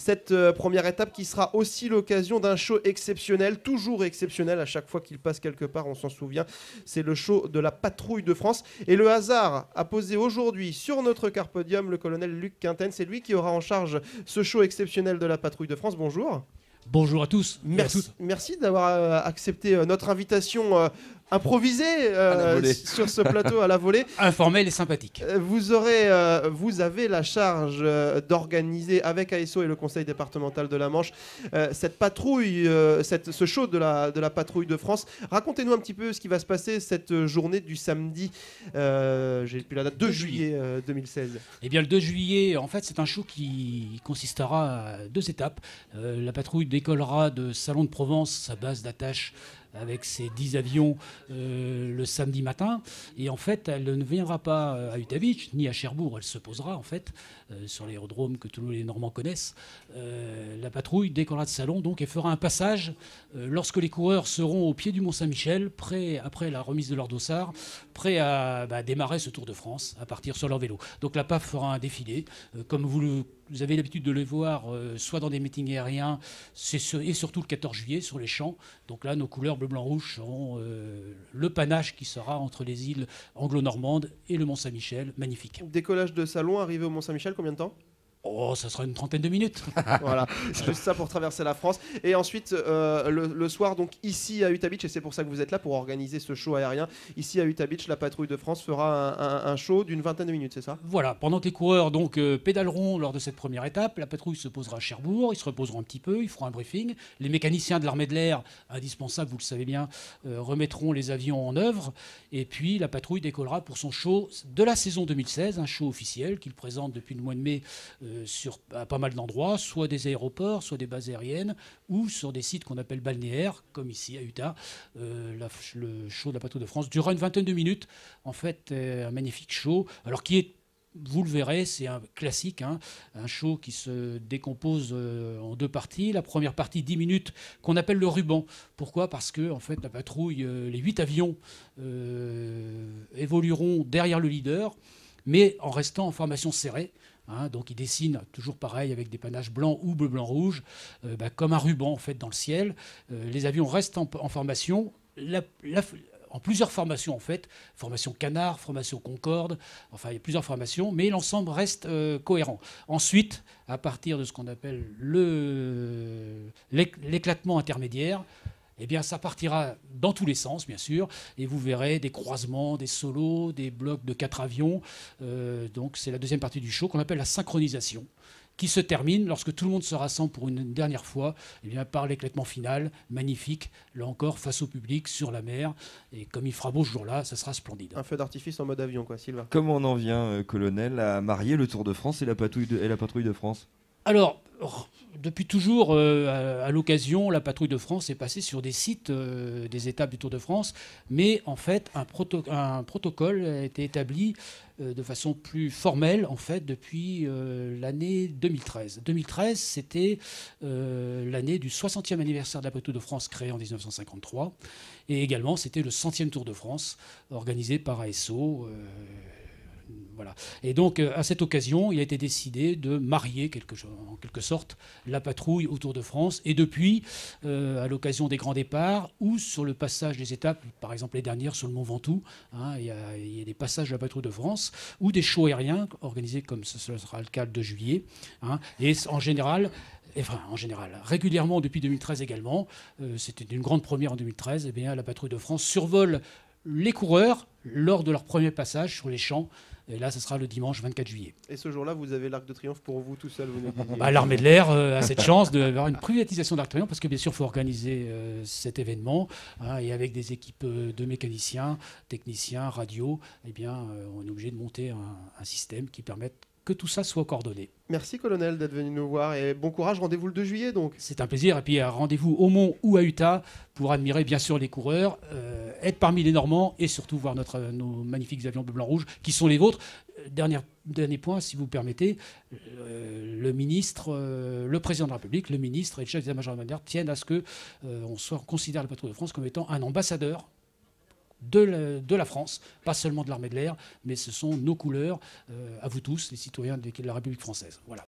Cette première étape qui sera aussi l'occasion d'un show exceptionnel, toujours exceptionnel à chaque fois qu'il passe quelque part, on s'en souvient. C'est le show de la Patrouille de France. Et le hasard a posé aujourd'hui sur notre carpodium le colonel Luc Quinten. C'est lui qui aura en charge ce show exceptionnel de la Patrouille de France. Bonjour. Bonjour à tous. Merci d'avoir accepté notre invitation improvisée sur ce plateau à la volée. Informel et sympathique. Vous avez la charge d'organiser avec ASO et le conseil départemental de la Manche cette patrouille, ce show de la Patrouille de France. Racontez-nous un petit peu ce qui va se passer cette journée du samedi, j'ai plus la date, 2 juillet 2016. Eh bien le 2 juillet, en fait c'est un show qui consistera à 2 étapes. La patrouille décollera de Salon de Provence, sa base d'attache, avec ses 10 avions le samedi matin. Et en fait, elle ne viendra pas à Utavic, ni à Cherbourg. Elle se posera, en fait, sur l'aérodrome que tous les Normands connaissent. La patrouille décollera de Salon, donc, et fera un passage lorsque les coureurs seront au pied du Mont-Saint-Michel, après la remise de leur dossard, prêts à démarrer ce Tour de France, à partir sur leur vélo. Donc la PAF fera un défilé, comme vous avez l'habitude de le voir, soit dans des meetings aériens, et surtout le 14 juillet sur les champs. Donc là, nos couleurs bleu, blanc, rouge seront le panache qui sera entre les îles anglo-normandes et le Mont-Saint-Michel. Magnifique. Décollage de Salon, arrivé au Mont-Saint-Michel, combien de temps ? Oh, ça sera une trentaine de minutes. Voilà, c'est juste ça pour traverser la France. Et ensuite, le soir, donc ici à Utabic, et c'est pour ça que vous êtes là, pour organiser ce show aérien. Ici à Utabic, la Patrouille de France fera un show d'une vingtaine de minutes, c'est ça ? Voilà, pendant que les coureurs donc, pédaleront lors de cette première étape, la patrouille se posera à Cherbourg, ils se reposeront un petit peu, ils feront un briefing. Les mécaniciens de l'armée de l'air, indispensables, vous le savez bien, remettront les avions en œuvre. Et puis la patrouille décollera pour son show de la saison 2016, un show officiel qu'il présente depuis le mois de mai sur pas mal d'endroits, soit des aéroports, soit des bases aériennes, ou sur des sites qu'on appelle balnéaires, comme ici à Utah. Le show de la Patrouille de France durera une vingtaine de minutes. En fait, un magnifique show, alors qui est, vous le verrez, c'est un classique, hein, un show qui se décompose en 2 parties. La première partie, 10 minutes, qu'on appelle le ruban. Pourquoi ? Parce que en fait, la patrouille, les 8 avions évolueront derrière le leader, mais en restant en formation serrée. Hein, donc ils dessinent toujours pareil avec des panaches blancs ou bleu, blanc, rouge, comme un ruban en fait dans le ciel. Les avions restent en formation. En plusieurs formations en fait, formation Canard, formation Concorde, enfin il y a plusieurs formations, mais l'ensemble reste cohérent. Ensuite, à partir de ce qu'on appelle l'éclatement intermédiaire, eh bien, ça partira dans tous les sens, bien sûr, et vous verrez des croisements, des solos, des blocs de 4 avions. Donc c'est la deuxième partie du show qu'on appelle la synchronisation, qui se termine lorsque tout le monde se rassemble pour une dernière fois, eh bien, par l'éclatement final, magnifique, là encore, face au public, sur la mer. Et comme il fera beau ce jour-là, ça sera splendide. Un feu d'artifice en mode avion, quoi, Sylvain. Comment on en vient, colonel, à marier le Tour de France et la Patrouille de France ? Alors, depuis toujours, à l'occasion, la Patrouille de France est passée sur des sites des étapes du Tour de France, mais en fait, un protocole a été établi de façon plus formelle, en fait, depuis l'année 2013. 2013, c'était l'année du 60e anniversaire de la Patrouille de France, créée en 1953, et également, c'était le 100e Tour de France, organisé par ASO. Voilà. Et donc, à cette occasion, il a été décidé de marier, en quelque sorte, la patrouille au Tour de France. Et depuis, à l'occasion des grands départs ou sur le passage des étapes, par exemple les dernières sur le Mont Ventoux, hein, il y a des passages de la patrouille de France ou des shows aériens organisés comme ce sera le cas le 2 juillet. Hein, et en général, régulièrement depuis 2013 également, c'était une grande première en 2013, eh bien, la patrouille de France survole les coureurs lors de leur premier passage sur les champs. Et là, ce sera le dimanche 24 juillet. Et ce jour-là, vous avez l'Arc de Triomphe pour vous tout seul, vous nous disiez. L'armée de l'air a cette chance d'avoir une privatisation de l'Arc de Triomphe parce que bien sûr, il faut organiser cet événement. Hein, et avec des équipes de mécaniciens, techniciens, radio, eh bien, on est obligé de monter un système qui permette que tout ça soit coordonné. Merci colonel d'être venu nous voir et bon courage, rendez-vous le 2 juillet donc. C'est un plaisir et puis rendez-vous au Mont ou à Utah pour admirer bien sûr les coureurs, être parmi les Normands et surtout voir nos magnifiques avions bleu, blanc, rouge qui sont les vôtres. Dernier point, si vous permettez, le ministre, le président de la République, le ministre et le chef d'état-major de tiennent à ce qu'on considère la Patrouille de France comme étant un ambassadeur de la France, pas seulement de l'armée de l'air, mais ce sont nos couleurs, à vous tous, les citoyens de la République française. Voilà.